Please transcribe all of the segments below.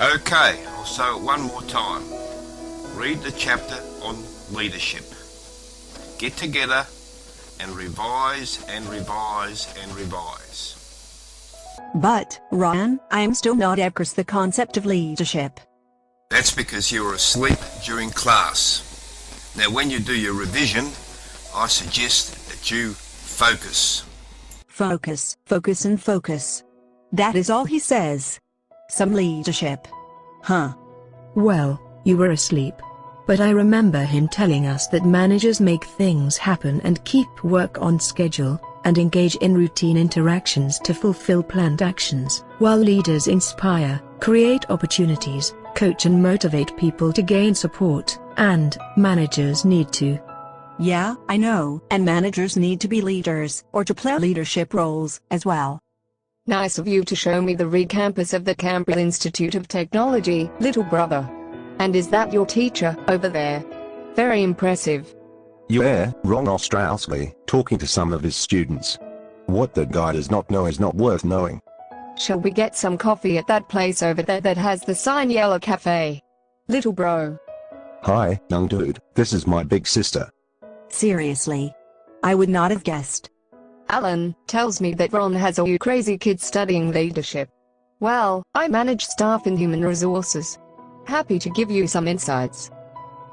Okay, I'll say it one more time. Read the chapter on leadership. Get together and revise and revise and revise. But, Ron, I am still not across the concept of leadership. That's because you were asleep during class. Now when you do your revision, I suggest that you focus. Focus, focus and focus. That is all he says. Some leadership. Huh. Well, you were asleep. But I remember him telling us that managers make things happen and keep work on schedule, and engage in routine interactions to fulfill planned actions, while leaders inspire, create opportunities, coach and motivate people to gain support, and managers need to. Yeah, I know, and managers need to be leaders, or to play leadership roles, as well. Nice of you to show me the re-campus of the Canberra Institute of Technology, little brother. And is that your teacher, over there? Very impressive. Yeah, Ron Ostrowski, talking to some of his students. What that guy does not know is not worth knowing. Shall we get some coffee at that place over there that has the sign Yellow Cafe? Little bro. Hi, young dude, this is my big sister. Seriously. I would not have guessed. Alan tells me that Ron has all you crazy kids studying leadership. Well, I manage staff in human resources. Happy to give you some insights.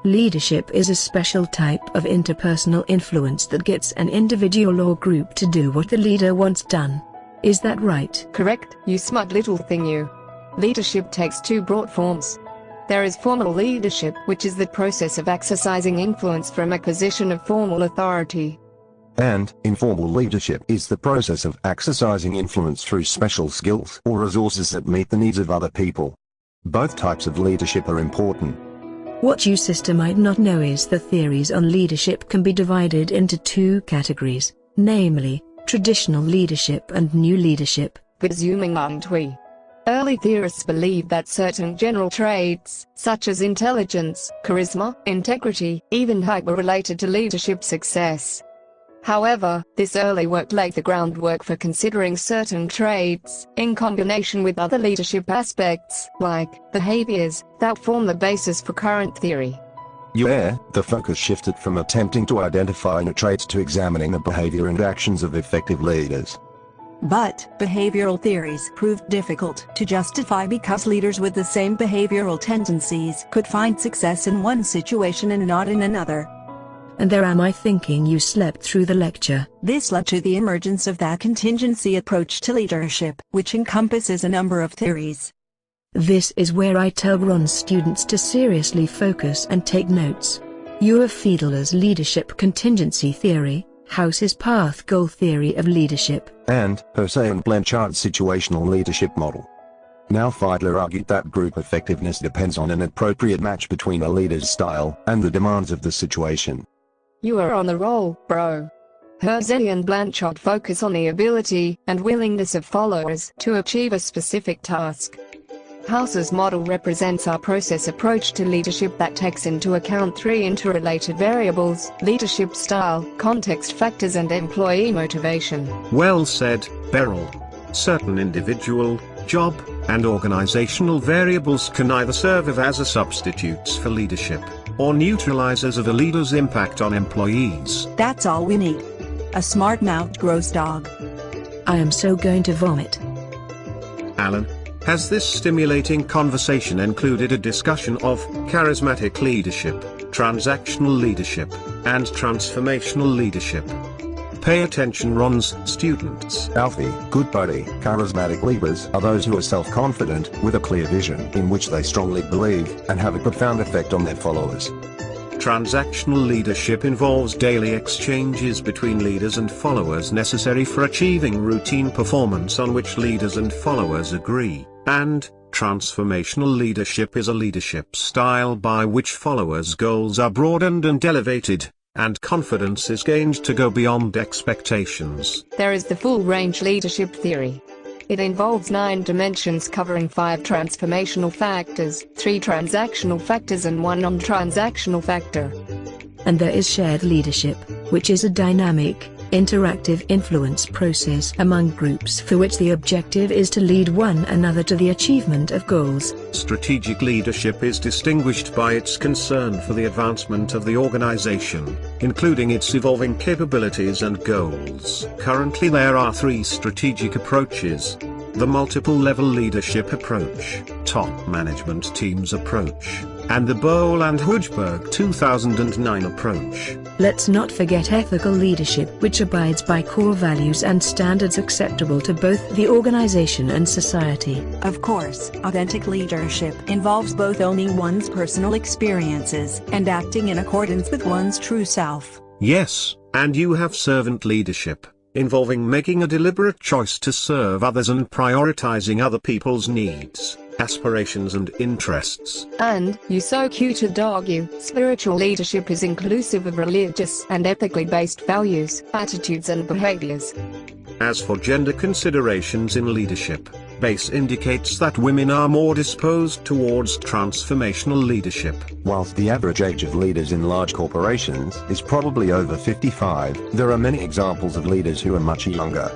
Leadership is a special type of interpersonal influence that gets an individual or group to do what the leader wants done. Is that right? Correct, you smart little thing you. Leadership takes two broad forms. There is formal leadership, which is the process of exercising influence from a position of formal authority. And informal leadership is the process of exercising influence through special skills or resources that meet the needs of other people. Both types of leadership are important. What you sister might not know is the theories on leadership can be divided into two categories, namely, traditional leadership and new leadership. But zooming aren't we? Early theorists believed that certain general traits, such as intelligence, charisma, integrity, even height were related to leadership success. However, this early work laid the groundwork for considering certain traits, in combination with other leadership aspects, like behaviors, that form the basis for current theory. Yeah, the focus shifted from attempting to identify new traits to examining the behavior and actions of effective leaders. But, behavioral theories proved difficult to justify because leaders with the same behavioral tendencies could find success in one situation and not in another. And there am I thinking you slept through the lecture. This led to the emergence of that contingency approach to leadership, which encompasses a number of theories. This is where I tell Ron's students to seriously focus and take notes. Ua Fiedler's leadership contingency theory, House's path goal theory of leadership, and Jose and Blanchard's situational leadership model. Now Fiedler argued that group effectiveness depends on an appropriate match between a leader's style and the demands of the situation. You are on the roll, bro. Jose and Blanchard focus on the ability and willingness of followers to achieve a specific task. House's model represents our process approach to leadership that takes into account three interrelated variables: leadership style, context factors and employee motivation. Well said, Beryl. Certain individual, job, and organizational variables can either serve as a substitutes for leadership, or neutralizers of a leader's impact on employees. That's all we need. A smart-mouthed gross dog. I am so going to vomit. Alan, has this stimulating conversation included a discussion of charismatic leadership, transactional leadership, and transformational leadership? Pay attention, Ron's students. Alfie, good buddy, charismatic leaders are those who are self-confident, with a clear vision in which they strongly believe, and have a profound effect on their followers. Transactional leadership involves daily exchanges between leaders and followers necessary for achieving routine performance on which leaders and followers agree, and transformational leadership is a leadership style by which followers' goals are broadened and elevated, and confidence is gained to go beyond expectations. There is the full-range leadership theory. It involves 9 dimensions covering 5 transformational factors, 3 transactional factors and 1 non-transactional factor. And there is shared leadership, which is a dynamic, interactive influence process among groups for which the objective is to lead one another to the achievement of goals. Strategic leadership is distinguished by its concern for the advancement of the organization, including its evolving capabilities and goals. Currently there are 3 strategic approaches: the multiple-level leadership approach, top management teams approach, and the Bohl and Hujberg 2009 approach. Let's not forget ethical leadership, which abides by core values and standards acceptable to both the organization and society. Of course, authentic leadership involves both owning one's personal experiences and acting in accordance with one's true self. Yes, and you have servant leadership, involving making a deliberate choice to serve others and prioritizing other people's needs, aspirations and interests. And, you so cute to argue, spiritual leadership is inclusive of religious and ethically based values, attitudes and behaviors. As for gender considerations in leadership, BASE indicates that women are more disposed towards transformational leadership. Whilst the average age of leaders in large corporations is probably over 55, there are many examples of leaders who are much younger.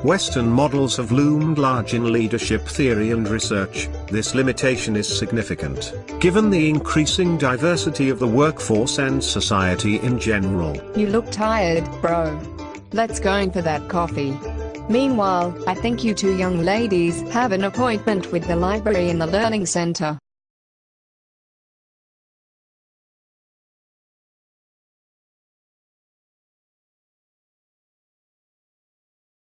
Western models have loomed large in leadership theory and research. This limitation is significant, given the increasing diversity of the workforce and society in general. You look tired, bro. Let's go in for that coffee. Meanwhile, I think you 2 young ladies have an appointment with the library in the learning center.